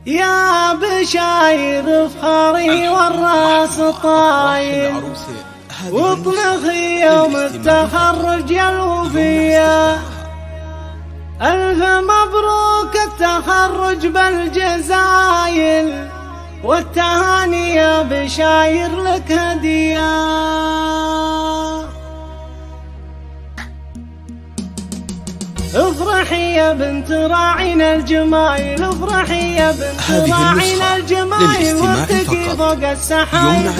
يا بشاير فخري والراس طايل واطلقي يوم التخرج الوفية. ألف مبروك التخرج بالجزايل والتهاني يا بشاير لك هدية. افرحي يا بنت راعينا الجمايل، افرحي يا بنت راعينا الجمايل واتقي فوق السحايل. يا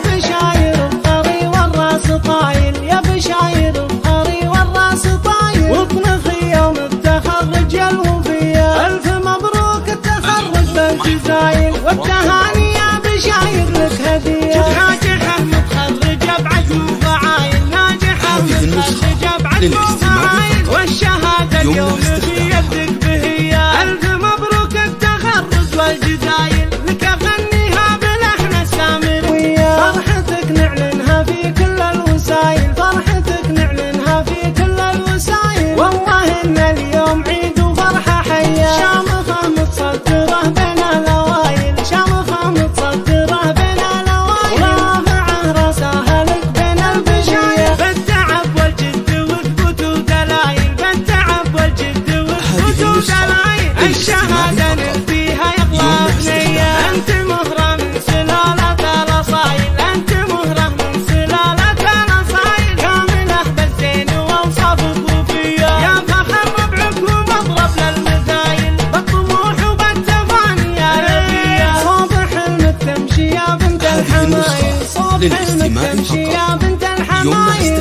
بشاير فخري والراس طايل، يا بشاير فخري والراس طايل واطلقي يوم التخرج الوفية. ألف مبروك التخرج بالجزايل والتهاني يا بشاير لك هدية. ناجحة متخرجة بعزم وفعايل، ناجحة متخرجة بعزم وفعايل والشهادة اليوم في يدك بهية. ألف مبروك التخرج والجزايل لك أغنيها بلحن السامرية. فرحتك نعلنها في كل الوسايل، فرحتك نعلنها في كل الوسايل. والله إن اليوم عيد وفرحة حية، شامخة متصدرة بين الأوايل، شامخة متصدرة بين الأوايل ورافعة راسها لك بين البشاير. بالتعب والجد وثبوت ودلايل، بالتعب والجد وثبوت ودلايل الشهادة نفديها يغلى بنية. أنت مهرة من سلالة الأصايل، أنت مهرة من سلالة الأصايل كاملة بالزين وأوصاف وفية. يا فخر ربعك ومضرب للمثايل بالطموح وبالتفاني يا نبية. صوب حلمك تمشي يا بنت الحمايل، صوب حلمك تمشي يا بنت الحمايل